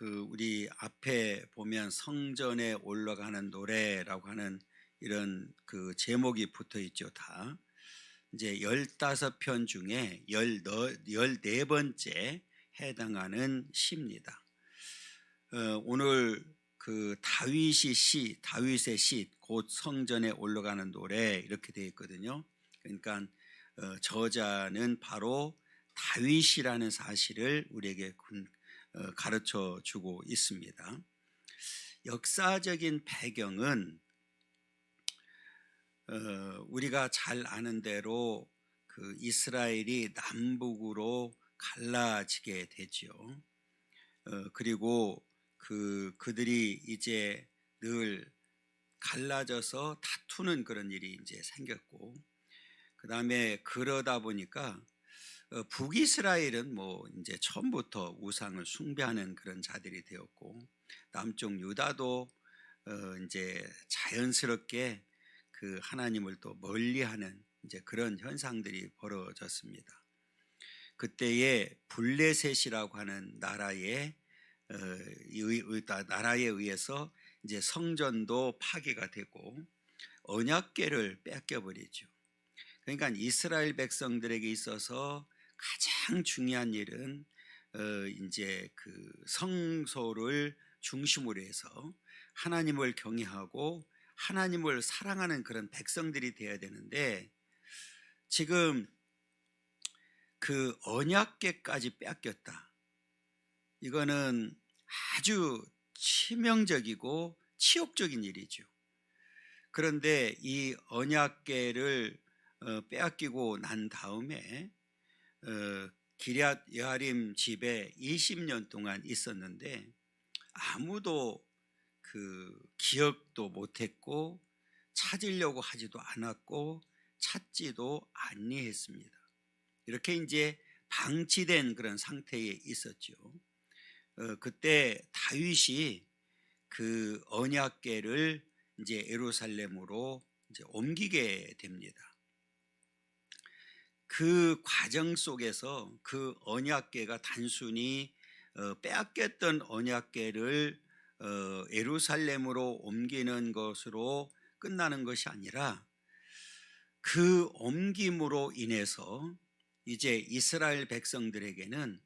우리 앞에 보면 성전에 올라가는 노래라고 하는 이런 제목이 붙어 있죠. 다 이제 15편 중에 14번째 해당하는 시입니다. 오늘 다윗의 시, 곧 성전에 올라가는 노래 이렇게 되어 있거든요. 그러니까 저자는 바로 다윗이라는 사실을 우리에게 가르쳐 주고 있습니다. 역사적인 배경은 우리가 잘 아는 대로 이스라엘이 남북으로 갈라지게 되죠. 그리고 그들이 이제 늘 갈라져서 다투는 그런 일이 이제 생겼고, 그 다음에 그러다 보니까 북이스라엘은 이제 처음부터 우상을 숭배하는 그런 자들이 되었고, 남쪽 유다도 이제 자연스럽게 하나님을 또 멀리하는 이제 그런 현상들이 벌어졌습니다. 그때에 블레셋이라고 하는 나라에 의해서 이제 성전도 파괴가 되고 언약궤를 뺏겨버리죠. 그러니까 이스라엘 백성들에게 있어서 가장 중요한 일은 이제 성소를 중심으로 해서 하나님을 경외하고 하나님을 사랑하는 그런 백성들이 되어야 되는데, 지금 언약궤까지 뺏겼다. 이거는 아주 치명적이고 치욕적인 일이죠. 그런데 이 언약궤를 빼앗기고 난 다음에 기럇 여아림 집에 20년 동안 있었는데 아무도 기억도 못했고 찾으려고 하지도 않았고 찾지도 아니했습니다. 이렇게 이제 방치된 그런 상태에 있었죠. 그때 다윗이 언약궤를 이제 예루살렘으로 이제 옮기게 됩니다. 그 과정 속에서 언약궤가 단순히 빼앗겼던 언약궤를 예루살렘으로 옮기는 것으로 끝나는 것이 아니라 옮김으로 인해서 이제 이스라엘 백성들에게는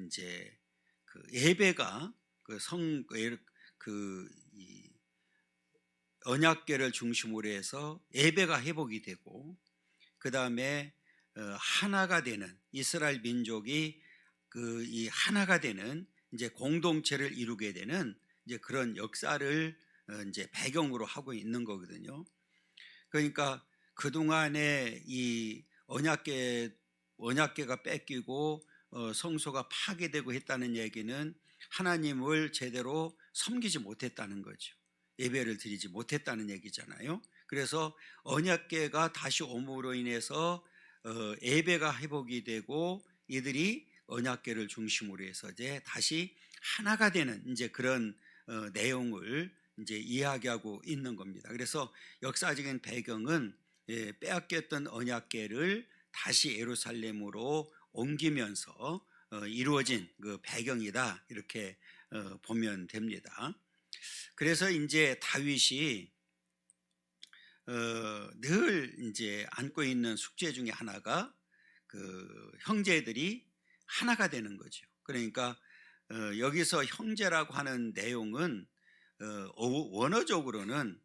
이제 예배가 언약궤를 중심으로 해서 예배가 회복이 되고, 그 다음에 하나가 되는 이스라엘 민족이 이 하나가 되는 이제 공동체를 이루게 되는 이제 그런 역사를 이제 배경으로 하고 있는 거거든요. 그러니까 그동안에 이 언약궤가 뺏기고 성소가 파괴되고 했다는 얘기는 하나님을 제대로 섬기지 못했다는 거죠. 예배를 드리지 못했다는 얘기잖아요. 그래서 언약궤가 다시 옴으로 인해서 예배가 회복이 되고 이들이 언약궤를 중심으로 해서 이제 다시 하나가 되는 이제 그런 내용을 이제 이야기하고 있는 겁니다. 그래서 역사적인 배경은 빼앗겼던 언약궤를 다시 예루살렘으로 옮기면서 이루어진 배경이다, 이렇게 보면 됩니다. 그래서 이제 다윗이 늘 이제 안고 있는 숙제 중에 하나가 형제들이 하나가 되는 거죠. 그러니까 여기서 형제라고 하는 내용은 원어적으로는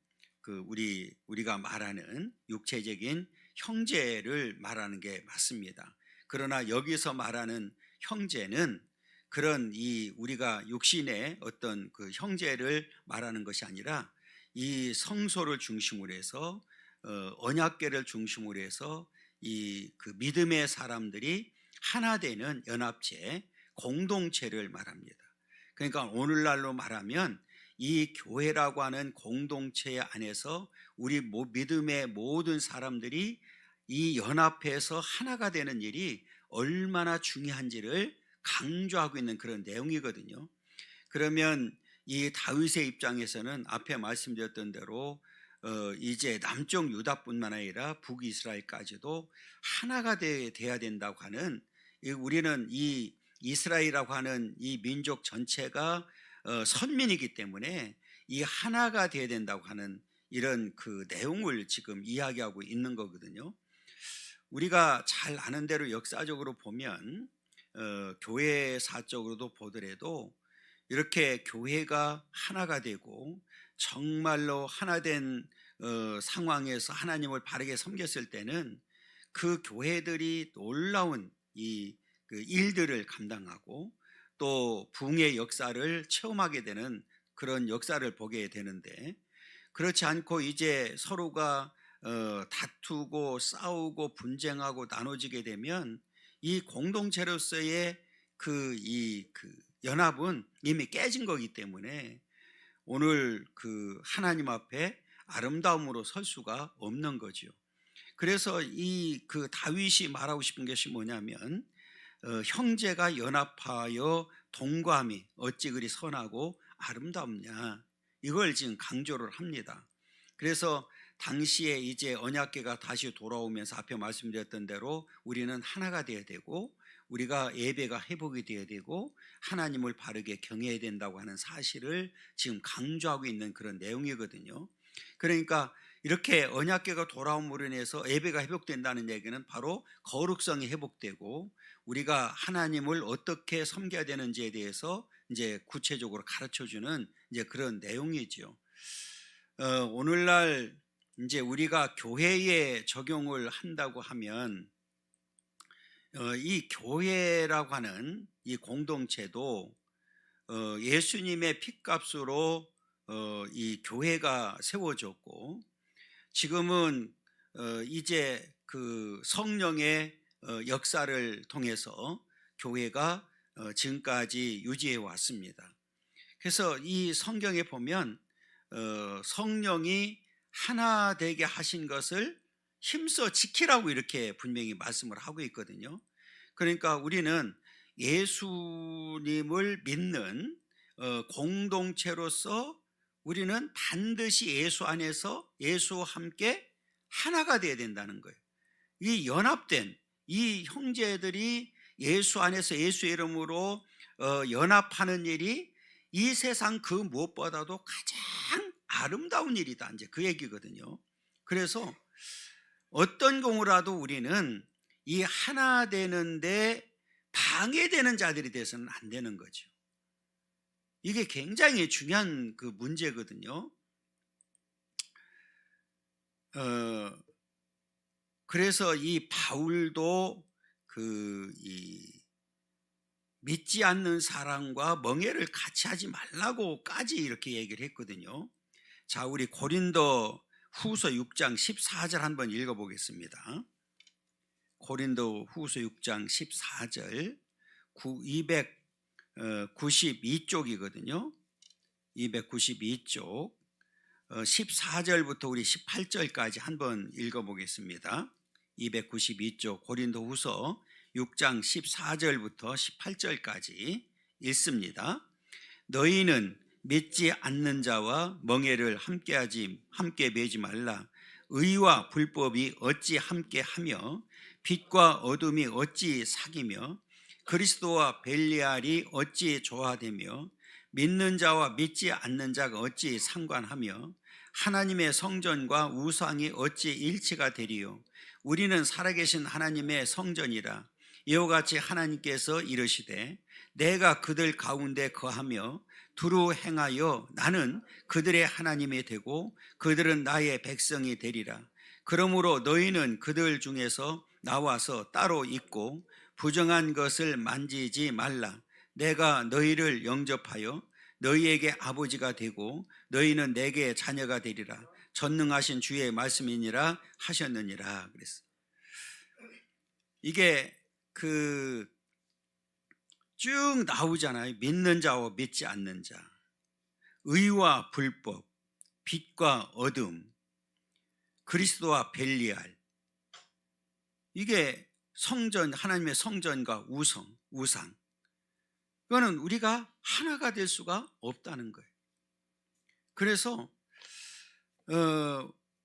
우리가 말하는 육체적인 형제를 말하는 게 맞습니다. 그러나 여기서 말하는 형제는 그런 우리가 육신의 어떤 형제를 말하는 것이 아니라 이 성소를 중심으로 해서 언약궤를 중심으로 해서 믿음의 사람들이 하나 되는 연합체, 공동체를 말합니다. 그러니까 오늘날로 말하면 이 교회라고 하는 공동체 안에서 우리 믿음의 모든 사람들이 이 연합해서 하나가 되는 일이 얼마나 중요한지를 강조하고 있는 그런 내용이거든요. 그러면 이 다윗의 입장에서는 앞에 말씀드렸던 대로 이제 남쪽 유다뿐만 아니라 북이스라엘까지도 하나가 돼야 된다고 하는, 우리는 이 이스라엘이라고 하는 이 민족 전체가 선민이기 때문에 이 하나가 되어야 된다고 하는 이런 그 내용을 지금 이야기하고 있는 거거든요. 우리가 잘 아는 대로 역사적으로 보면 교회사적으로도 보더라도 이렇게 교회가 하나가 되고 정말로 하나된 상황에서 하나님을 바르게 섬겼을 때는 그 교회들이 놀라운 그 일들을 감당하고 또 부흥의 역사를 체험하게 되는 그런 역사를 보게 되는데, 그렇지 않고 이제 서로가 다투고 싸우고 분쟁하고 나눠지게 되면 이 공동체로서의 그 연합은 이미 깨진 거기 때문에 오늘 그 하나님 앞에 아름다움으로 설 수가 없는 거죠. 그래서 이 그 다윗이 말하고 싶은 것이 뭐냐면 형제가 연합하여 동거함이 어찌 그리 선하고 아름답냐, 이걸 지금 강조를 합니다. 그래서 당시에 이제 언약궤가 다시 돌아오면서 앞에 말씀드렸던 대로 우리는 하나가 되어야 되고 우리가 예배가 회복이 되어야 되고 하나님을 바르게 경외해야 된다고 하는 사실을 지금 강조하고 있는 그런 내용이거든요. 그러니까 이렇게 언약궤가 돌아옴으로 인해서 예배가 회복된다는 얘기는 바로 거룩성이 회복되고 우리가 하나님을 어떻게 섬겨야 되는지에 대해서 이제 구체적으로 가르쳐주는 이제 그런 내용이죠. 오늘날 이제 우리가 교회에 적용을 한다고 하면 이 교회라고 하는 이 공동체도 예수님의 핏값으로 이 교회가 세워졌고 지금은 이제 그 성령의 역사를 통해서 교회가 지금까지 유지해 왔습니다. 그래서 이 성경에 보면 성령이 하나 되게 하신 것을 힘써 지키라고 이렇게 분명히 말씀을 하고 있거든요. 그러니까 우리는 예수님을 믿는 공동체로서 우리는 반드시 예수 안에서 예수와 함께 하나가 되어야 된다는 거예요. 이 연합된 이 형제들이 예수 안에서 예수의 이름으로 연합하는 일이 이 세상 그 무엇보다도 가장 아름다운 일이다, 이제 그 얘기거든요. 그래서 어떤 경우라도 우리는 이 하나 되는데 방해되는 자들이 돼서는 안 되는 거죠. 이게 굉장히 중요한 그 문제거든요. 그래서 이 바울도 이 믿지 않는 사람과 멍해를 같이 하지 말라고까지 이렇게 얘기를 했거든요. 자, 우리 고린도 후서 6장 14절 한번 읽어보겠습니다. 고린도 후서 6장 14절 292쪽이거든요. 292쪽 14절부터 우리 18절까지 한번 읽어보겠습니다. 292쪽 고린도 후서 6장 14절부터 18절까지 읽습니다. 너희는 믿지 않는 자와 멍에를 함께 매지 말라. 의와 불법이 어찌 함께하며 빛과 어둠이 어찌 사귀며 그리스도와 벨리알이 어찌 조화되며 믿는 자와 믿지 않는 자가 어찌 상관하며 하나님의 성전과 우상이 어찌 일치가 되리요. 우리는 살아계신 하나님의 성전이라. 이와 같이 하나님께서 이르시되 내가 그들 가운데 거하며 두루 행하여 나는 그들의 하나님이 되고 그들은 나의 백성이 되리라. 그러므로 너희는 그들 중에서 나와서 따로 있고 부정한 것을 만지지 말라. 내가 너희를 영접하여 너희에게 아버지가 되고 너희는 내게 자녀가 되리라. 전능하신 주의 말씀이니라 하셨느니라. 그랬어. 이게 쭉 나오잖아요. 믿는 자와 믿지 않는 자, 의와 불법, 빛과 어둠, 그리스도와 벨리알. 이게 성전, 하나님의 성전과 우상. 그거는 우리가 하나가 될 수가 없다는 거예요. 그래서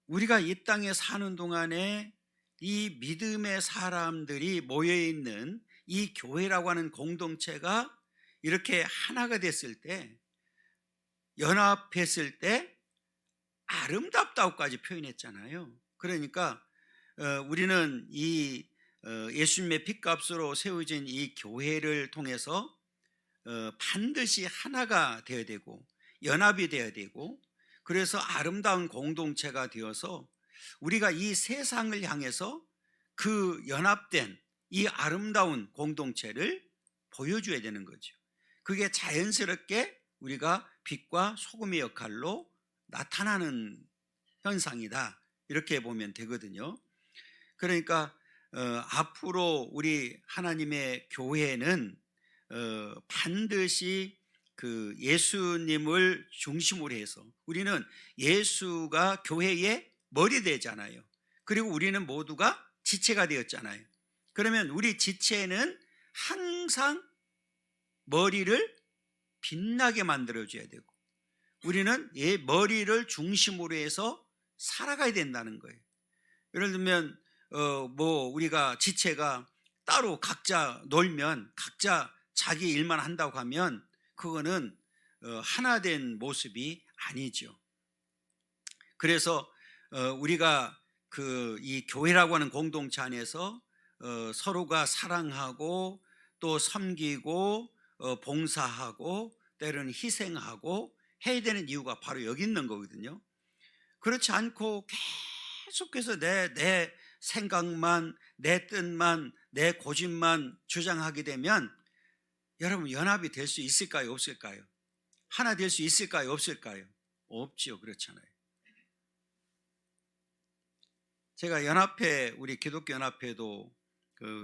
우리가 이 땅에 사는 동안에 이 믿음의 사람들이 모여있는 이 교회라고 하는 공동체가 이렇게 하나가 됐을 때, 연합했을 때 아름답다고까지 표현했잖아요. 그러니까 우리는 이 예수님의 핏값으로 세워진 이 교회를 통해서 반드시 하나가 되어야 되고 연합이 되어야 되고, 그래서 아름다운 공동체가 되어서 우리가 이 세상을 향해서 그 연합된 이 아름다운 공동체를 보여줘야 되는 거죠. 그게 자연스럽게 우리가 빛과 소금의 역할로 나타나는 현상이다, 이렇게 보면 되거든요. 그러니까 앞으로 우리 하나님의 교회는 반드시 그 예수님을 중심으로 해서, 우리는 예수가 교회의 머리 되잖아요. 그리고 우리는 모두가 지체가 되었잖아요. 그러면 우리 지체는 항상 머리를 빛나게 만들어줘야 되고, 우리는 머리를 중심으로 해서 살아가야 된다는 거예요. 예를 들면 우리가 지체가 따로 각자 놀면 각자 자기 일만 한다고 하면 그거는 하나 된 모습이 아니죠. 그래서 우리가 이 교회라고 하는 공동체 안에서 서로가 사랑하고 또 섬기고 봉사하고 때로는 희생하고 해야 되는 이유가 바로 여기 있는 거거든요. 그렇지 않고 계속해서 내 생각만, 내 뜻만, 내 고집만 주장하게 되면 여러분, 연합이 될 수 있을까요? 없을까요? 하나 될 수 있을까요? 없을까요? 없지요. 그렇잖아요. 제가 연합회, 우리 기독교 연합회도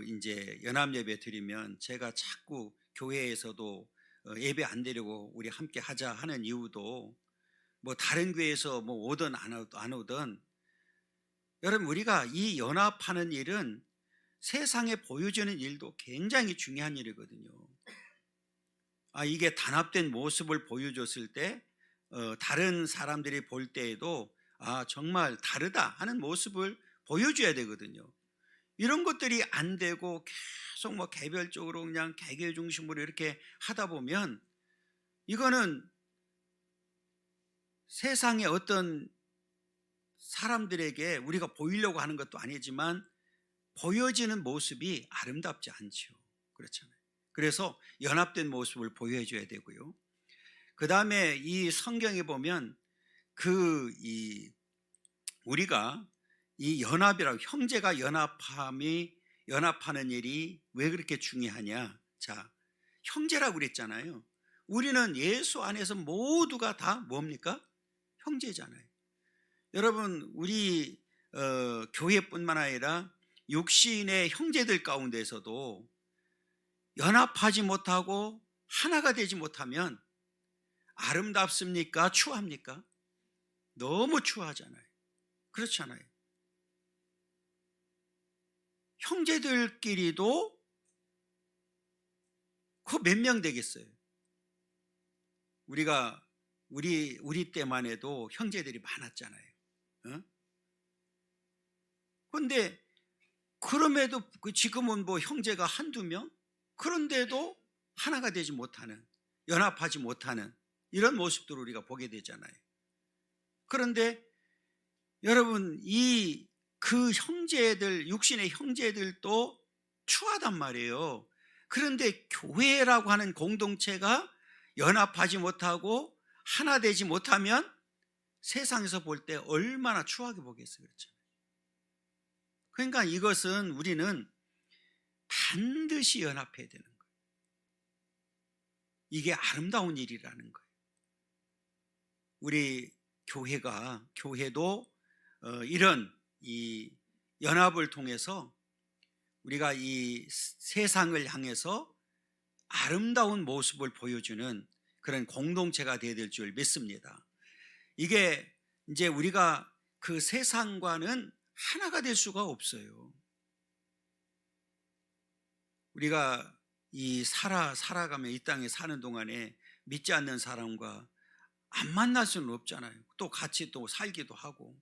이제 연합 예배 드리면 제가 자꾸 교회에서도 예배 안 드리고 우리 함께 하자 하는 이유도, 뭐 다른 교회에서 뭐 오든 안 오든, 여러분, 우리가 이 연합하는 일은 세상에 보여지는 일도 굉장히 중요한 일이거든요. 이게 단합된 모습을 보여줬을 때 다른 사람들이 볼 때에도 정말 다르다 하는 모습을 보여줘야 되거든요. 이런 것들이 안 되고 계속 뭐 개별적으로 그냥 개개 중심으로 이렇게 하다 보면 이거는 세상에 어떤 사람들에게 우리가 보이려고 하는 것도 아니지만 보여지는 모습이 아름답지 않죠. 그렇잖아요. 그래서 연합된 모습을 보여줘야 되고요. 그 다음에 이 성경에 보면 우리가 이 연합이라고, 형제가 연합하는 일이 왜 그렇게 중요하냐? 자, 형제라고 그랬잖아요. 우리는 예수 안에서 모두가 다 뭡니까? 형제잖아요. 여러분, 우리 교회뿐만 아니라 육신의 형제들 가운데서도 연합하지 못하고 하나가 되지 못하면 아름답습니까? 추합니까? 너무 추하잖아요. 그렇잖아요. 형제들끼리도 그 몇 명 되겠어요? 우리 때만 해도 형제들이 많았잖아요. 그런데 그럼에도 지금은 뭐 형제가 한두 명? 그런데도 하나가 되지 못하는, 연합하지 못하는 이런 모습들을 우리가 보게 되잖아요. 그런데 여러분, 그 형제들, 육신의 형제들도 추하단 말이에요. 그런데 교회라고 하는 공동체가 연합하지 못하고 하나 되지 못하면 세상에서 볼 때 얼마나 추하게 보겠어요. 그렇죠? 그러니까 이것은 우리는 반드시 연합해야 되는 거예요. 이게 아름다운 일이라는 거예요. 우리 교회도 이런 이 연합을 통해서 우리가 이 세상을 향해서 아름다운 모습을 보여주는 그런 공동체가 되어야 될 줄 믿습니다. 이게 이제 우리가 그 세상과는 하나가 될 수가 없어요. 우리가 살아가면 이 땅에 사는 동안에 믿지 않는 사람과 안 만날 수는 없잖아요. 또 같이 또 살기도 하고.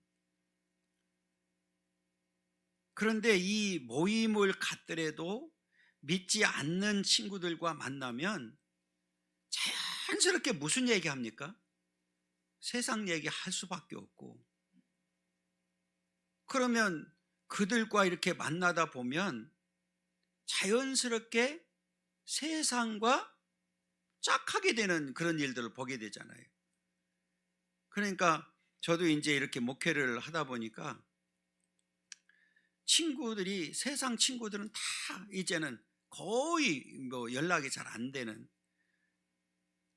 그런데 이 모임을 갖더라도 믿지 않는 친구들과 만나면 자연스럽게 무슨 얘기합니까? 세상 얘기 할 수밖에 없고, 그러면 그들과 이렇게 만나다 보면 자연스럽게 세상과 짝하게 되는 그런 일들을 보게 되잖아요. 그러니까 저도 이제 이렇게 목회를 하다 보니까 친구들이, 세상 친구들은 다 이제는 거의 뭐 연락이 잘 안 되는,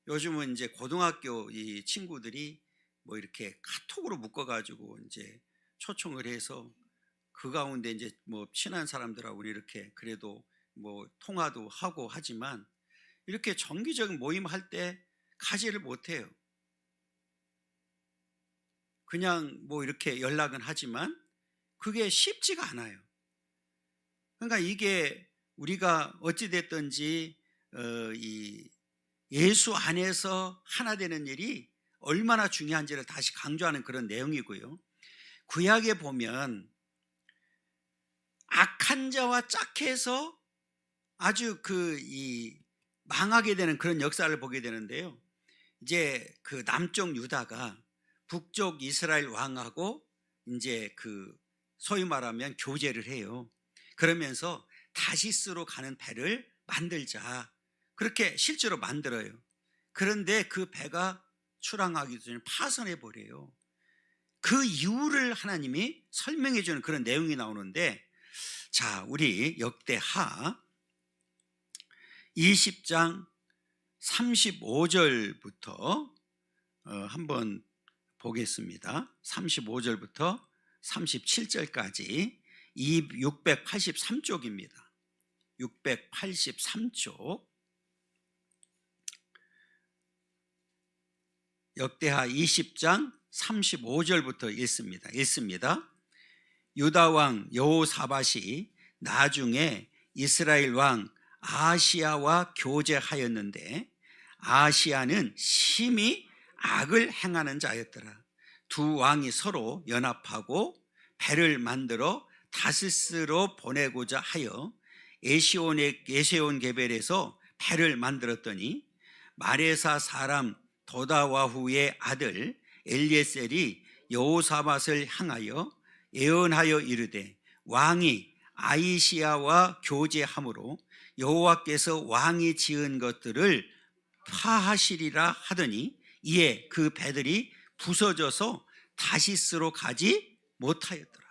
요즘은 이제 고등학교 이 친구들이 뭐 이렇게 카톡으로 묶어가지고 이제 초청을 해서 그 가운데 이제 뭐 친한 사람들하고 이렇게 그래도 뭐 통화도 하고 하지만, 이렇게 정기적인 모임 할 때 가지를 못해요. 그냥 뭐 이렇게 연락은 하지만 그게 쉽지가 않아요. 그러니까 이게 우리가 어찌됐든지 이 예수 안에서 하나 되는 일이 얼마나 중요한지를 다시 강조하는 그런 내용이고요. 구약에 보면 악한 자와 짝해서 아주 망하게 되는 그런 역사를 보게 되는데요. 이제 그 남쪽 유다가 북쪽 이스라엘 왕하고 이제 소위 말하면 교제를 해요. 그러면서 다시스로 가는 배를 만들자, 그렇게 실제로 만들어요. 그런데 그 배가 출항하기 전에 파손해 버려요. 그 이유를 하나님이 설명해 주는 그런 내용이 나오는데, 자, 우리 역대하 20장 35절부터 한번 보겠습니다. 35절부터 37절까지 683쪽입니다. 683쪽 역대하 20장 35절부터 읽습니다. 유다 왕 여호사밧이 나중에 이스라엘 왕 아하시야와 교제하였는데, 아하시야는 심히 악을 행하는 자였더라. 두 왕이 서로 연합하고 배를 만들어 다시스로 보내고자 하여 에시온 게벨에서 배를 만들었더니, 마레사 사람 도다와후의 아들 엘리에셀이 여호사밧을 향하여 예언하여 이르되, 왕이 아이시야와 교제함으로 여호와께서 왕이 지은 것들을 파하시리라 하더니, 이에 그 배들이 부서져서 다시스로 가지 못하였더라.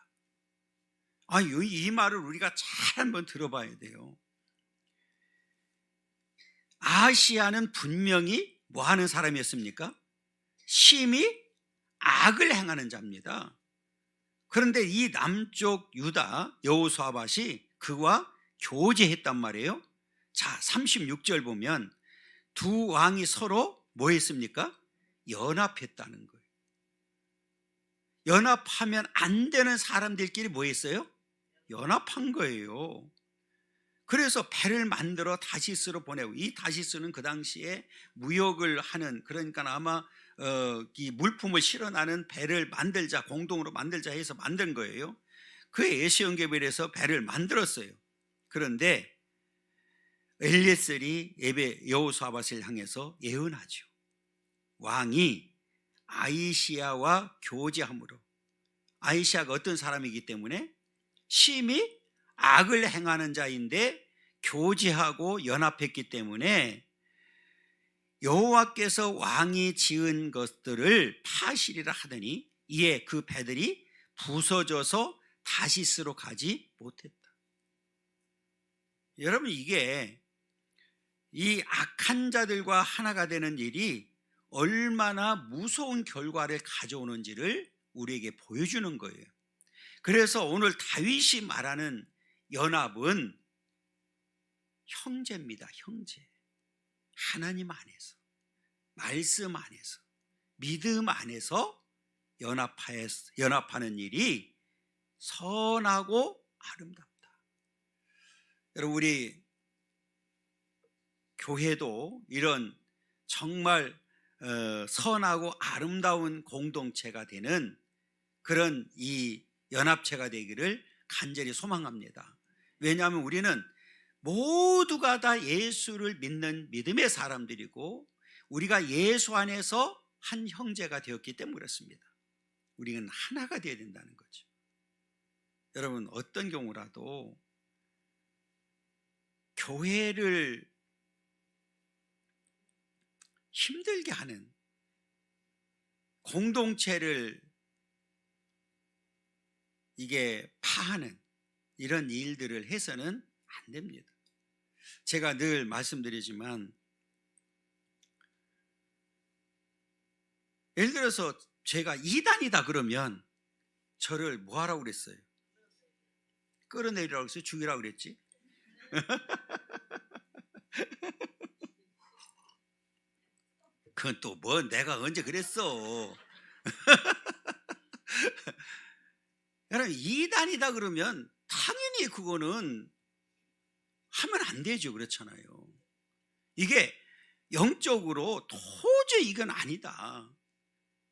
이 말을 우리가 잘 한번 들어봐야 돼요. 아하시야는 분명히 뭐 하는 사람이었습니까? 심히 악을 행하는 자입니다. 그런데 이 남쪽 유다 여호사밧이 그와 교제했단 말이에요. 자, 36절 보면 두 왕이 서로 뭐 했습니까? 연합했다는 거예요. 연합하면 안 되는 사람들끼리 뭐 했어요? 연합한 거예요. 그래서 배를 만들어 다시스로 보내고, 이 다시스는 그 당시에 무역을 하는, 그러니까 아마 이 물품을 실어나는 배를 만들자, 공동으로 만들자 해서 만든 거예요. 그 에시온게벨에서 배를 만들었어요. 그런데 엘리에셀이 여호사밧을 향해서 예언하죠. 왕이 아이시야와 교제함으로, 아이시야가 어떤 사람이기 때문에 심히 악을 행하는 자인데 교제하고 연합했기 때문에 여호와께서 왕이 지은 것들을 파시리라 하더니, 이에 그 배들이 부서져서 다시스로 가지 못했다. 여러분, 이게 이 악한 자들과 하나가 되는 일이 얼마나 무서운 결과를 가져오는지를 우리에게 보여주는 거예요. 그래서 오늘 다윗이 말하는 연합은 형제입니다. 형제. 하나님 안에서, 말씀 안에서, 믿음 안에서 연합하는 일이 선하고 아름답다. 여러분, 우리 교회도 이런 정말 선하고 아름다운 공동체가 되는 그런 이 연합체가 되기를 간절히 소망합니다. 왜냐하면 우리는 모두가 다 예수를 믿는 믿음의 사람들이고 우리가 예수 안에서 한 형제가 되었기 때문에 그렇습니다. 우리는 하나가 되어야 된다는 거죠. 여러분, 어떤 경우라도 교회를 힘들게 하는, 공동체를 이게 파하는 이런 일들을 해서는 안 됩니다. 제가 늘 말씀드리지만, 예를 들어서 제가 이단이다 그러면 저를 뭐 하라고 그랬어요? 끌어내리라고 그랬어요? 죽이라고 그랬지? 그건 또 뭐 내가 언제 그랬어? 여러분, 이단이다 그러면 당연히 그거는 하면 안 되죠. 그렇잖아요. 이게 영적으로 도저히 이건 아니다.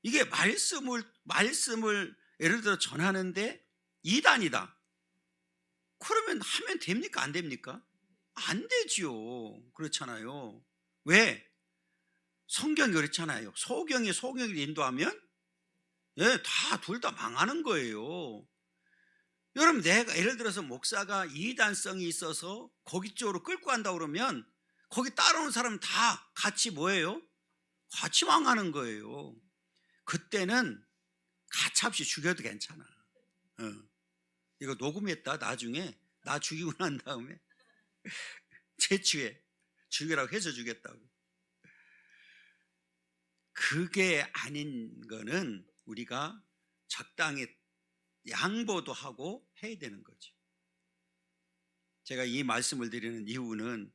이게 말씀을 예를 들어 전하는데 이단이다. 그러면 하면 됩니까? 안 됩니까? 안 되죠. 그렇잖아요. 왜? 성경이 그렇잖아요. 소경이 인도하면 다 둘 다 망하는 거예요. 여러분, 내가 예를 들어서 목사가 이단성이 있어서 거기 쪽으로 끌고 간다고 그러면 거기 따라오는 사람은 다 같이 뭐예요? 같이 망하는 거예요. 그때는 가차없이 죽여도 괜찮아. 이거 녹음했다. 나중에 나 죽이고 난 다음에 채취해 죽이라고 해서 주겠다고. 그게 아닌 거는 우리가 적당히 양보도 하고 해야 되는 거죠. 제가 이 말씀을 드리는 이유는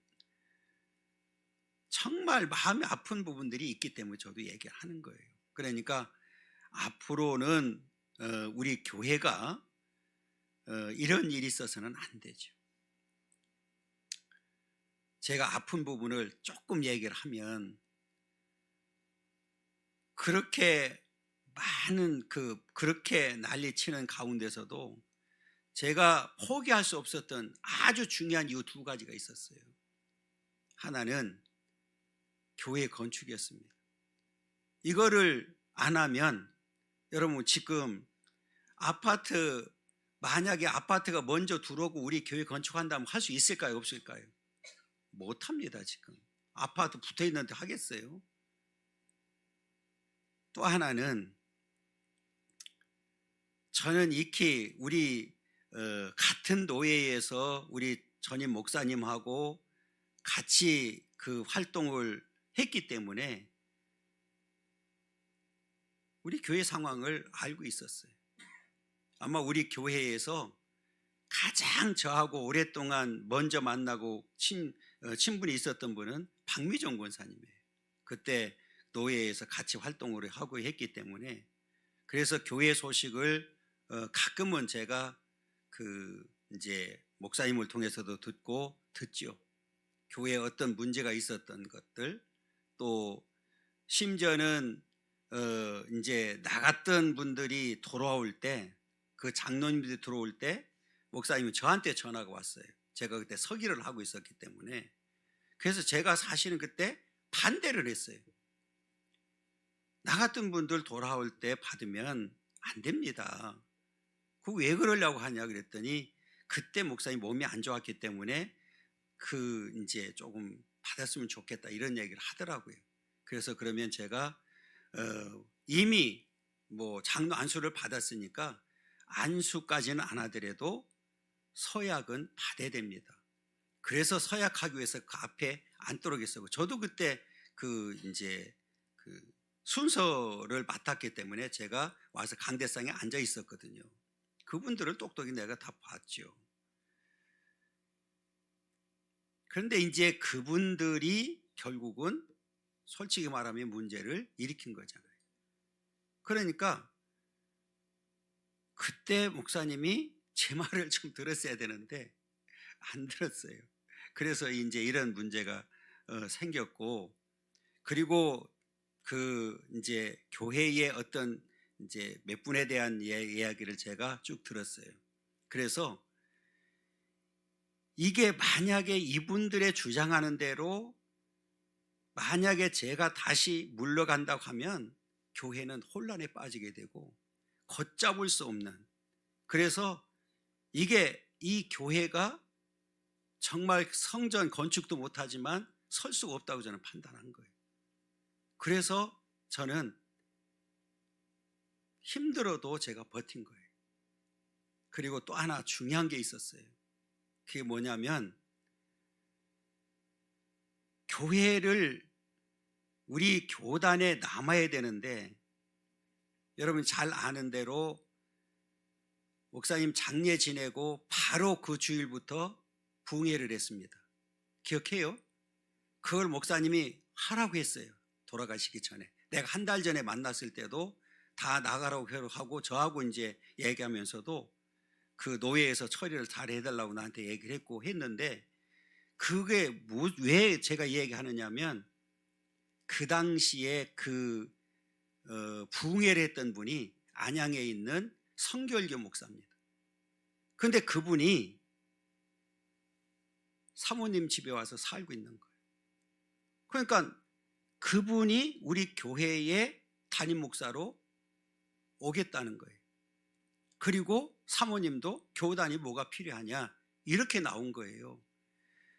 정말 마음이 아픈 부분들이 있기 때문에 저도 얘기하는 거예요. 그러니까 앞으로는 우리 교회가 이런 일이 있어서는 안 되죠. 제가 아픈 부분을 조금 얘기를 하면, 그렇게 많은 그렇게 난리치는 가운데서도 제가 포기할 수 없었던 아주 중요한 이유 두 가지가 있었어요. 하나는 교회 건축이었습니다. 이거를 안 하면 여러분, 지금 만약에 아파트가 먼저 들어오고 우리 교회 건축한다면 할 수 있을까요? 없을까요? 못합니다. 지금 아파트 붙어있는데 하겠어요? 또 하나는, 저는 익히 우리 같은 노예에서 우리 전임 목사님하고 같이 그 활동을 했기 때문에 우리 교회 상황을 알고 있었어요. 아마 우리 교회에서 가장 저하고 오랫동안 먼저 만나고 친분이 있었던 분은 박미정 권사님이에요. 그때 노예에서 같이 활동을 하고 했기 때문에, 그래서 교회 소식을 가끔은 제가 이제 목사님을 통해서도 듣죠. 교회에 어떤 문제가 있었던 것들, 또 심지어는 이제 나갔던 분들이 돌아올 때, 그 장로님들이 들어올 때 목사님이 저한테 전화가 왔어요. 제가 그때 서기를 하고 있었기 때문에. 그래서 제가 사실은 그때 반대를 했어요. 나갔던 분들 돌아올 때 받으면 안 됩니다. 그거 왜 그러려고 하냐 그랬더니, 그때 목사님 몸이 안 좋았기 때문에 이제 조금 받았으면 좋겠다 이런 얘기를 하더라고요. 그래서 그러면 제가 이미 뭐 장로 안수를 받았으니까 안수까지는 안 하더라도 서약은 받아야 됩니다. 그래서 서약하기 위해서 그 앞에 앉도록 했어요. 저도 그때 이제 순서를 맡았기 때문에 제가 와서 강대상에 앉아 있었거든요. 그분들을 똑똑히 내가 다 봤죠. 그런데 이제 그분들이 결국은 솔직히 말하면 문제를 일으킨 거잖아요. 그러니까 그때 목사님이 제 말을 좀 들었어야 되는데 안 들었어요. 그래서 이제 이런 문제가 생겼고, 그리고 이제 교회의 어떤 이제 몇 분에 대한 이야기를 제가 쭉 들었어요. 그래서 이게 만약에 이분들의 주장하는 대로 만약에 제가 다시 물러간다고 하면 교회는 혼란에 빠지게 되고 걷잡을 수 없는, 그래서 이 교회가 정말 성전 건축도 못하지만 설 수가 없다고 저는 판단한 거예요. 그래서 저는 힘들어도 제가 버틴 거예요. 그리고 또 하나 중요한 게 있었어요. 그게 뭐냐면, 교회를 우리 교단에 남아야 되는데, 여러분 잘 아는 대로 목사님 장례 지내고 바로 그 주일부터 부흥회를 했습니다. 기억해요? 그걸 목사님이 하라고 했어요. 돌아가시기 전에. 내가 한 달 전에 만났을 때도 다 나가라고 하고 저하고 이제 얘기하면서도 그 노예에서 처리를 잘 해달라고 나한테 얘기를 했고 했는데, 그게 왜 제가 얘기하느냐면, 그 당시에 부흥회를 했던 분이 안양에 있는 성결교 목사입니다. 그런데 그분이 사모님 집에 와서 살고 있는 거예요. 그러니까 그분이 우리 교회의 담임 목사로 오겠다는 거예요. 그리고 사모님도 교단이 뭐가 필요하냐 이렇게 나온 거예요.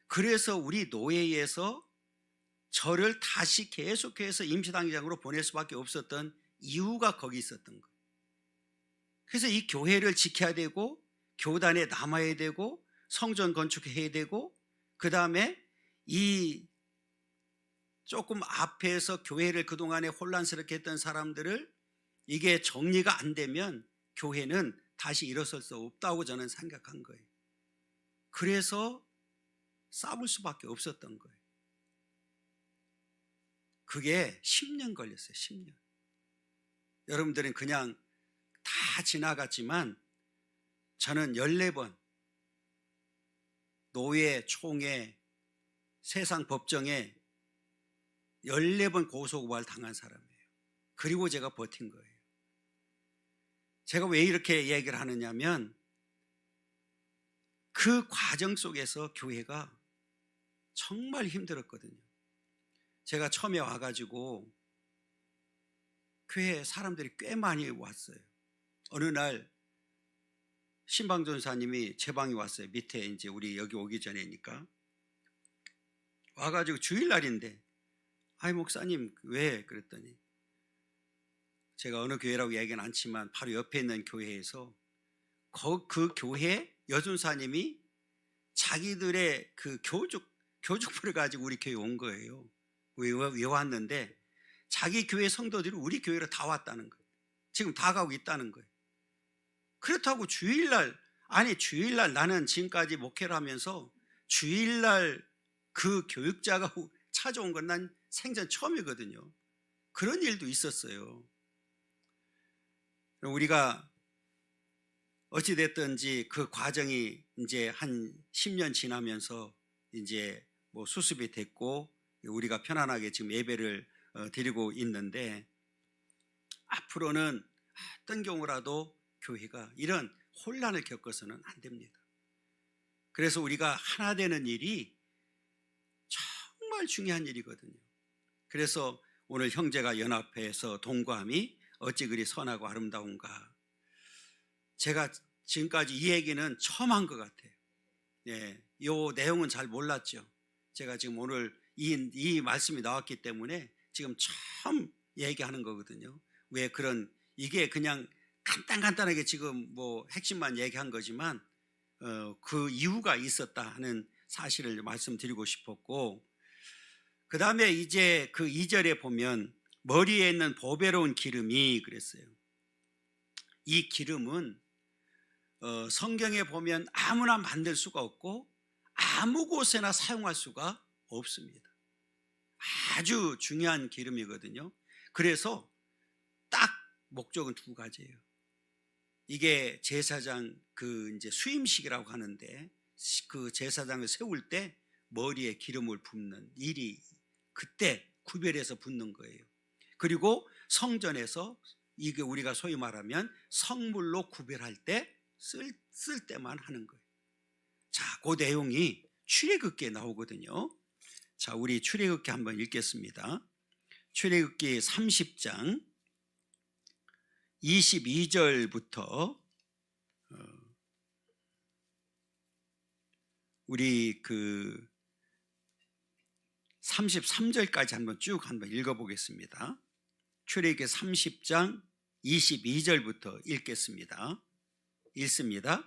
그래서 우리 노예에서 저를 다시 계속해서 임시당장으로 보낼 수밖에 없었던 이유가 거기 있었던 거예요. 그래서 이 교회를 지켜야 되고 교단에 남아야 되고 성전 건축해야 되고, 그 다음에 이 조금 앞에서 교회를 그동안에 혼란스럽게 했던 사람들을 이게 정리가 안 되면 교회는 다시 일어설 수 없다고 저는 생각한 거예요. 그래서 싸울 수밖에 없었던 거예요. 그게 10년 걸렸어요. 10년. 여러분들은 그냥 다 지나갔지만 저는 14번 노예, 총회, 세상 법정에 14번 고소고발 당한 사람이에요. 그리고 제가 버틴 거예요. 제가 왜 이렇게 얘기를 하느냐면, 그 과정 속에서 교회가 정말 힘들었거든요. 제가 처음에 와가지고 교회에 사람들이 꽤 많이 왔어요. 어느 날 신방전사님이 제 방에 왔어요. 밑에 이제 우리 여기 오기 전에니까. 와가지고 주일날인데, 아이 목사님 왜? 그랬더니 제가 어느 교회라고 얘기는 않지만 바로 옆에 있는 교회에서 그 교회 여준사님이 자기들의 그 교죽풀을 가지고 우리 교회에 온 거예요. 왜 왔는데, 자기 교회 성도들이 우리 교회로 다 왔다는 거예요. 지금 다 가고 있다는 거예요. 그렇다고 주일날 나는 지금까지 목회를 하면서 주일날 그 교육자가 찾아온 건 난 생전 처음이거든요. 그런 일도 있었어요. 우리가 어찌됐든지 그 과정이 이제 한 10년 지나면서 이제 뭐 수습이 됐고 우리가 편안하게 지금 예배를 드리고 있는데, 앞으로는 어떤 경우라도 교회가 이런 혼란을 겪어서는 안 됩니다. 그래서 우리가 하나 되는 일이 정말 중요한 일이거든요. 그래서 오늘 형제가 연합해서 동거함이 어찌 그리 선하고 아름다운가, 제가 지금까지 이 얘기는 처음 한 것 같아요. 예, 이 내용은 잘 몰랐죠. 제가 지금 오늘 이 말씀이 나왔기 때문에 지금 처음 얘기하는 거거든요. 왜 이게 그냥 간단하게 지금 뭐 핵심만 얘기한 거지만 그 이유가 있었다 하는 사실을 말씀드리고 싶었고, 그 다음에 이제 그 2절에 보면 머리에 있는 보배로운 기름이 그랬어요. 이 기름은 성경에 보면 아무나 만들 수가 없고 아무 곳에나 사용할 수가 없습니다. 아주 중요한 기름이거든요. 그래서 딱 목적은 두 가지예요. 이게 제사장 이제 수임식이라고 하는데, 그 제사장을 세울 때 머리에 기름을 붓는 일이 그때 구별해서 붓는 거예요. 그리고 성전에서 이게 우리가 소위 말하면 성물로 구별할 때 쓸 때만 하는 거예요. 자, 그 내용이 출애굽기에 나오거든요. 자, 우리 출애굽기 한번 읽겠습니다. 출애굽기 30장 22절부터 우리 33절까지 한번 읽어보겠습니다. 출애굽기 30장 22절부터 읽겠습니다. 읽습니다.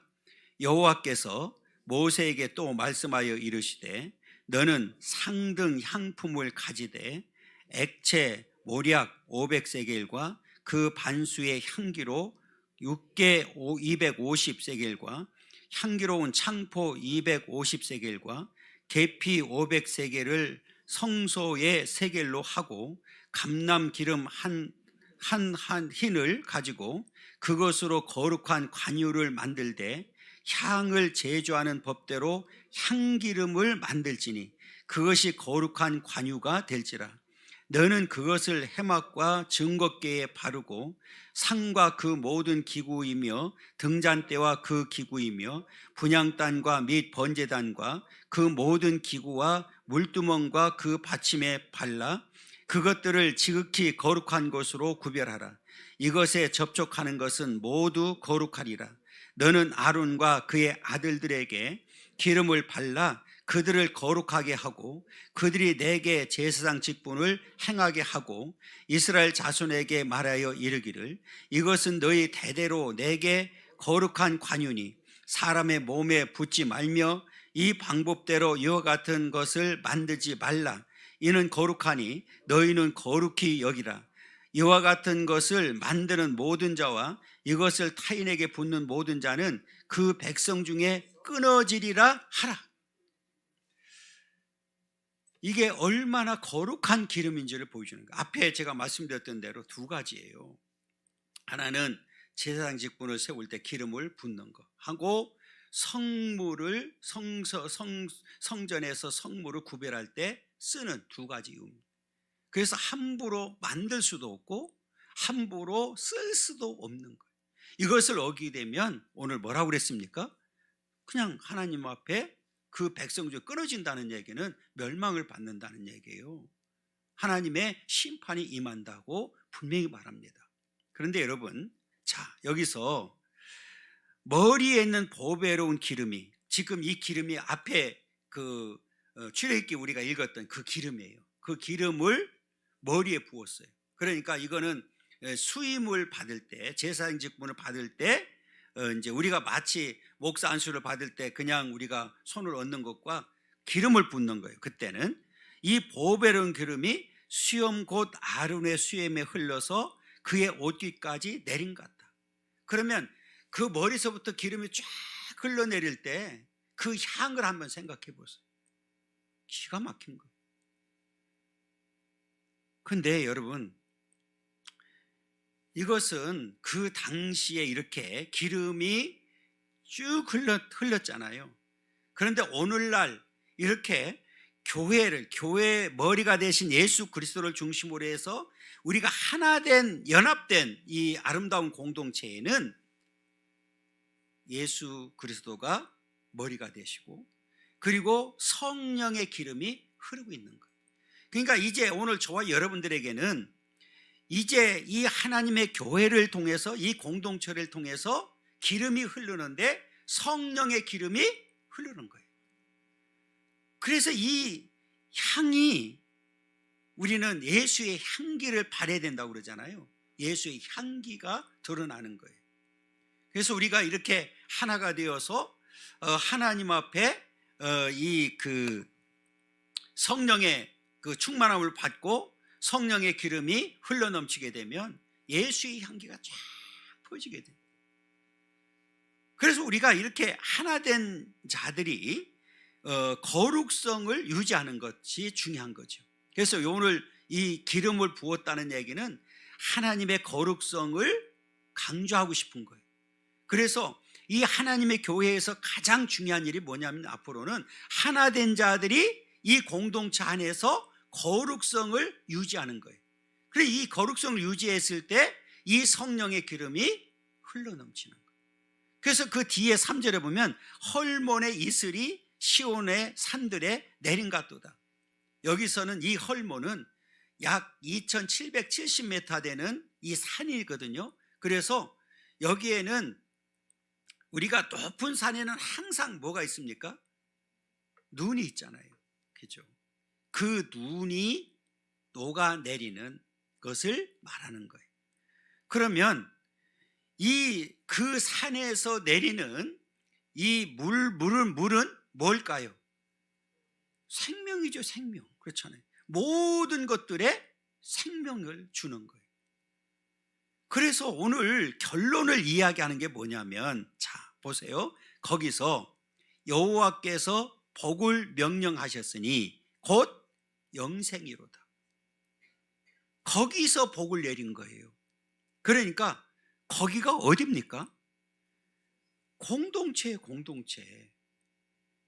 여호와께서 모세에게 또 말씀하여 이르시되 너는 상등 향품을 가지되 액체 모략 500세겔과 그 반수의 향기로 육개 250세겔과 향기로운 창포 250세겔과 계피 500세겔을 성소의 세겔로 하고 감람 기름 한 흰을 가지고 그것으로 거룩한 관유를 만들되 향을 제조하는 법대로 향기름을 만들지니 그것이 거룩한 관유가 될지라. 너는 그것을 해막과 증거궤에 바르고 상과 그 모든 기구이며 등잔대와 그 기구이며 분향단과 및 번제단과 그 모든 기구와 물두멍과 그 받침에 발라 그것들을 지극히 거룩한 것으로 구별하라. 이것에 접촉하는 것은 모두 거룩하리라. 너는 아론과 그의 아들들에게 기름을 발라 그들을 거룩하게 하고 그들이 내게 제사장 직분을 행하게 하고 이스라엘 자손에게 말하여 이르기를 이것은 너희 대대로 내게 거룩한 관유니 사람의 몸에 붙지 말며 이 방법대로 이와 같은 것을 만들지 말라. 이는 거룩하니 너희는 거룩히 여기라. 이와 같은 것을 만드는 모든 자와 이것을 타인에게 붓는 모든 자는 그 백성 중에 끊어지리라 하라. 이게 얼마나 거룩한 기름인지를 보여주는 거예요. 앞에 제가 말씀드렸던 대로 두 가지예요. 하나는 제사장 직분을 세울 때 기름을 붓는 거 하고 성물을 성전에서 성물을 구별할 때 쓰는 두 가지 의미. 그래서 함부로 만들 수도 없고 함부로 쓸 수도 없는 거예요. 이것을 어기게 되면 오늘 뭐라고 그랬습니까? 그냥 하나님 앞에 그 백성 중에 끊어진다는 얘기는 멸망을 받는다는 얘기예요. 하나님의 심판이 임한다고 분명히 말합니다. 그런데 여러분, 자, 여기서 머리에 있는 보배로운 기름이 지금 이 기름이 앞에 출애굽기 우리가 읽었던 그 기름이에요. 그 기름을 머리에 부었어요. 그러니까 이거는 수임을 받을 때, 제사장 직분을 받을 때 이제 우리가 마치 목사 안수를 받을 때 그냥 우리가 손을 얹는 것과 기름을 붓는 거예요. 그때는 이 보배로운 기름이 수염 곧 아론의 수염에 흘러서 그의 옷깃까지 내린 것 같다. 그러면 그 머리서부터 기름이 쫙 흘러내릴 때 그 향을 한번 생각해 보세요. 기가 막힌 거예요. 근데 여러분, 이것은 그 당시에 이렇게 기름이 쭉 흘렀잖아요. 그런데 오늘날 이렇게 교회 머리가 되신 예수 그리스도를 중심으로 해서 우리가 하나된 연합된 이 아름다운 공동체에는 예수 그리스도가 머리가 되시고 그리고 성령의 기름이 흐르고 있는 거예요. 그러니까 이제 오늘 저와 여러분들에게는 이제 이 하나님의 교회를 통해서 이 공동체를 통해서 기름이 흐르는데 성령의 기름이 흐르는 거예요. 그래서 이 향이 우리는 예수의 향기를 발해야 된다고 그러잖아요. 예수의 향기가 드러나는 거예요. 그래서 우리가 이렇게 하나가 되어서 하나님 앞에 이 성령의 그 충만함을 받고 성령의 기름이 흘러넘치게 되면 예수의 향기가 쫙 퍼지게 돼요. 그래서 우리가 이렇게 하나된 자들이 거룩성을 유지하는 것이 중요한 거죠. 그래서 오늘 이 기름을 부었다는 얘기는 하나님의 거룩성을 강조하고 싶은 거예요. 그래서 이 하나님의 교회에서 가장 중요한 일이 뭐냐면 앞으로는 하나된 자들이 이 공동체 안에서 거룩성을 유지하는 거예요. 그래서 이 거룩성을 유지했을 때 이 성령의 기름이 흘러넘치는 거예요. 그래서 그 뒤에 3절에 보면 헐몬의 이슬이 시온의 산들에 내린 같도다. 여기서는 이 헐몬은 약 2770m 되는 이 산이거든요. 그래서 여기에는 우리가 높은 산에는 항상 뭐가 있습니까? 눈이 있잖아요. 그죠? 그 눈이 녹아내리는 것을 말하는 거예요. 그러면 그 산에서 내리는 이 물은 뭘까요? 생명이죠, 생명. 그렇잖아요. 모든 것들에 생명을 주는 거예요. 그래서 오늘 결론을 이야기하는 게 뭐냐면, 자, 보세요. 거기서 여호와께서 복을 명령하셨으니 곧 영생이로다. 거기서 복을 내린 거예요. 그러니까 거기가 어디입니까? 공동체예요, 공동체.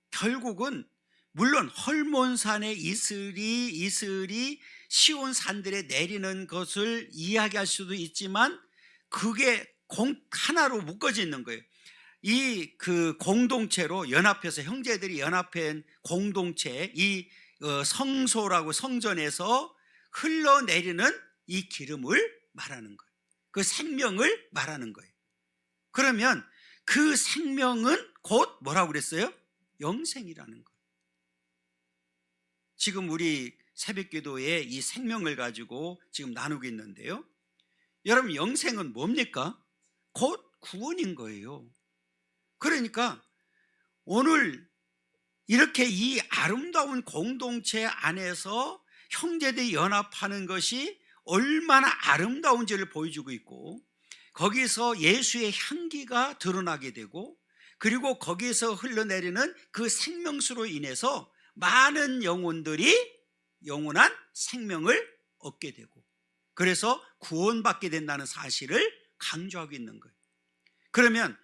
결국은 물론 헐몬산의 이슬이 시온 산들에 내리는 것을 이야기할 수도 있지만 그게 하나로 묶어져 있는 거예요. 그 공동체로 연합해서 형제들이 연합한 공동체, 이 성소라고 성전에서 흘러내리는 이 기름을 말하는 거예요. 그 생명을 말하는 거예요. 그러면 그 생명은 곧 뭐라고 그랬어요? 영생이라는 거예요. 지금 우리 새벽기도에 이 생명을 가지고 지금 나누고 있는데요. 여러분, 영생은 뭡니까? 곧 구원인 거예요. 그러니까 오늘 이렇게 이 아름다운 공동체 안에서 형제들이 연합하는 것이 얼마나 아름다운지를 보여주고 있고, 거기서 예수의 향기가 드러나게 되고, 그리고 거기서 흘러내리는 그 생명수로 인해서 많은 영혼들이 영원한 생명을 얻게 되고, 그래서 구원받게 된다는 사실을 강조하고 있는 거예요. 그러면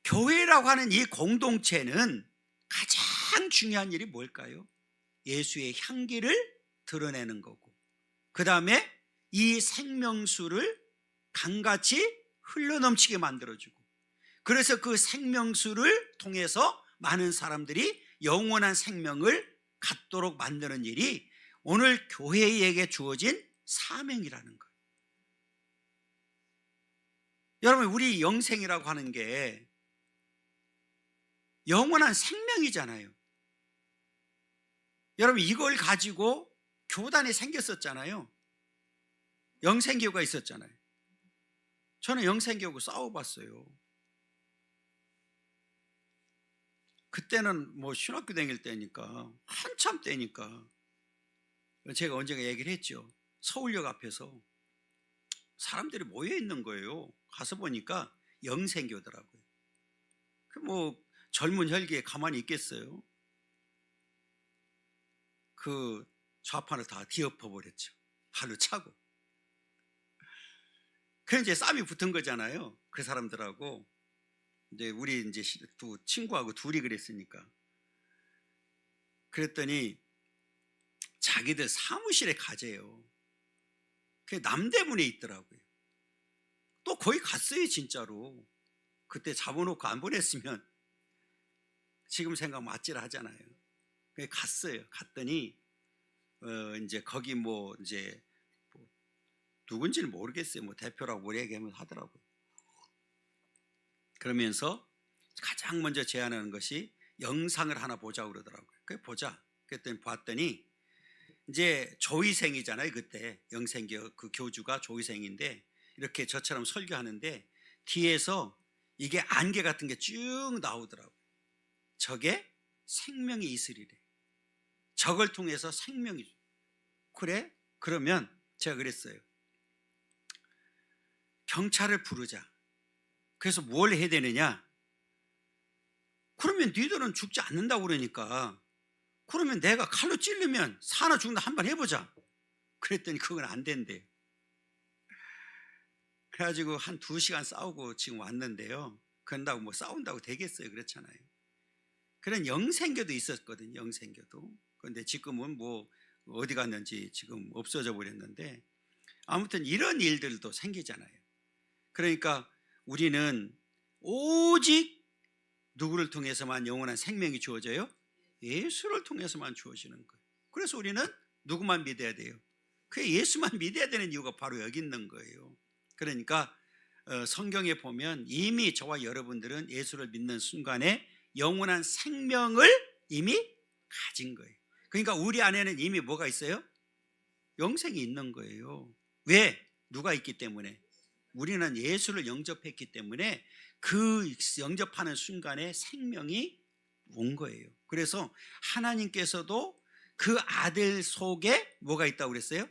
교회라고 하는 이 공동체는 가장 중요한 일이 뭘까요? 예수의 향기를 드러내는 거고, 그 다음에 이 생명수를 강같이 흘러넘치게 만들어주고, 그래서 그 생명수를 통해서 많은 사람들이 영원한 생명을 갖도록 만드는 일이 오늘 교회에게 주어진 사명이라는 거예요. 여러분, 우리 영생이라고 하는 게 영원한 생명이잖아요. 여러분, 이걸 가지고 교단이 생겼었잖아요. 영생교가 있었잖아요. 저는 영생교하고 싸워봤어요. 그때는 뭐 신학교 다닐 때니까, 한참 때니까. 제가 언젠가 얘기를 했죠. 서울역 앞에서 사람들이 모여 있는 거예요. 가서 보니까 영생교더라고요. 뭐 젊은 혈기에 가만히 있겠어요? 그 좌판을 다 뒤엎어 버렸죠. 발로 차고. 그래서 이제 싸움이 붙은 거잖아요. 그 사람들하고. 이제 우리 이제 두 친구하고 둘이 그랬으니까. 그랬더니 자기들 사무실에 가재요. 그 남대문에 있더라고요. 또 거기 갔어요, 진짜로. 그때 잡아놓고 안 보냈으면 지금 생각하면 아찔 하잖아요. 그래서 갔어요. 갔더니 이제 거기 뭐 이제 뭐 누군지는 모르겠어요. 뭐 대표라고 뭐 얘기하면 하더라고요. 그러면서 가장 먼저 제안하는 것이 영상을 하나 보자고 그러더라고요. 그래 보자. 그랬더니 봤더니 이제 조위생이잖아요. 그때 영생교 그 교주가 조위생인데 이렇게 저처럼 설교하는데 뒤에서 이게 안개 같은 게 쭉 나오더라고요. 저게 생명의 이슬이래. 저걸 통해서 생명이. 그래? 그러면 제가 그랬어요. 경찰을 부르자. 그래서 뭘 해야 되느냐? 그러면 니들은 죽지 않는다고 그러니까 그러면 내가 칼로 찔르면 사나 죽나 한번 해보자. 그랬더니 그건 안 된대요. 그래가지고 한 2시간 싸우고 지금 왔는데요. 그런다고 뭐 싸운다고 되겠어요? 그렇잖아요. 그런 영생교도 있었거든요. 영생교도. 그런데 지금은 뭐 어디 갔는지 지금 없어져 버렸는데, 아무튼 이런 일들도 생기잖아요. 그러니까 우리는 오직 누구를 통해서만 영원한 생명이 주어져요? 예수를 통해서만 주어지는 거예요. 그래서 우리는 누구만 믿어야 돼요? 그 예수만 믿어야 되는 이유가 바로 여기 있는 거예요. 그러니까 성경에 보면 이미 저와 여러분들은 예수를 믿는 순간에 영원한 생명을 이미 가진 거예요. 그러니까 우리 안에는 이미 뭐가 있어요? 영생이 있는 거예요. 왜? 누가 있기 때문에? 우리는 예수를 영접했기 때문에 그 영접하는 순간에 생명이 온 거예요. 그래서 하나님께서도 그 아들 속에 뭐가 있다고 그랬어요?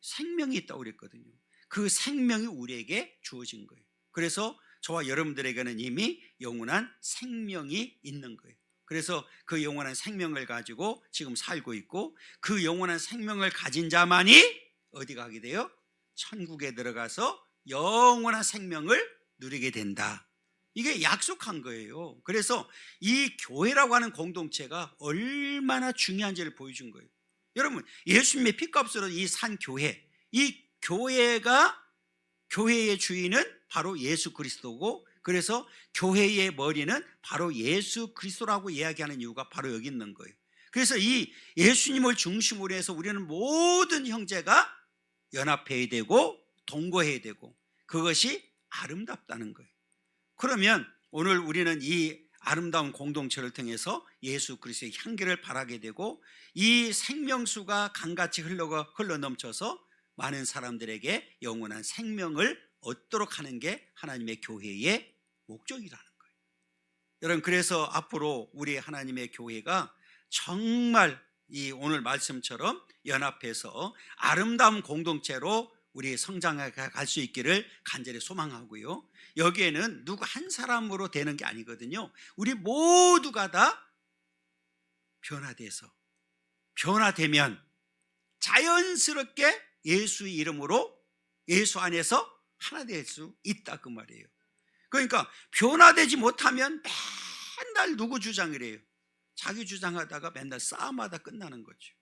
생명이 있다고 그랬거든요. 그 생명이 우리에게 주어진 거예요. 그래서 저와 여러분들에게는 이미 영원한 생명이 있는 거예요. 그래서 그 영원한 생명을 가지고 지금 살고 있고, 그 영원한 생명을 가진 자만이 어디 가게 돼요? 천국에 들어가서 영원한 생명을 누리게 된다. 이게 약속한 거예요. 그래서 이 교회라고 하는 공동체가 얼마나 중요한지를 보여준 거예요. 여러분, 예수님의 피값으로 이 산 교회, 이 교회가, 교회의 주인은 바로 예수 그리스도고, 그래서 교회의 머리는 바로 예수 그리스도라고 이야기하는 이유가 바로 여기 있는 거예요. 그래서 이 예수님을 중심으로 해서 우리는 모든 형제가 연합해야 되고 동거해야 되고, 그것이 아름답다는 거예요. 그러면 오늘 우리는 이 아름다운 공동체를 통해서 예수 그리스도의 향기를 발하게 되고, 이 생명수가 강같이 흘러 넘쳐서 많은 사람들에게 영원한 생명을 얻도록 하는 게 하나님의 교회의 목적이라는 거예요. 여러분, 그래서 앞으로 우리 하나님의 교회가 정말 이 오늘 말씀처럼 연합해서 아름다운 공동체로 우리 성장해 갈 수 있기를 간절히 소망하고요. 여기에는 누구 한 사람으로 되는 게 아니거든요. 우리 모두가 다 변화되면 자연스럽게 예수의 이름으로 예수 안에서 하나 될 수 있다, 그 말이에요. 그러니까 변화되지 못하면 맨날 누구 주장이래요? 자기 주장하다가 맨날 싸움하다 끝나는 거죠.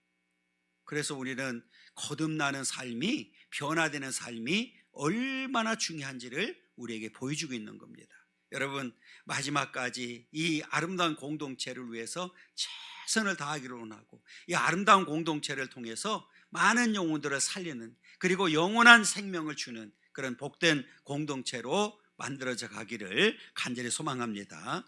그래서 우리는 거듭나는 삶이, 변화되는 삶이 얼마나 중요한지를 우리에게 보여주고 있는 겁니다. 여러분, 마지막까지 이 아름다운 공동체를 위해서 최선을 다하기를 원하고, 이 아름다운 공동체를 통해서 많은 영혼들을 살리는, 그리고 영원한 생명을 주는 그런 복된 공동체로 만들어져 가기를 간절히 소망합니다.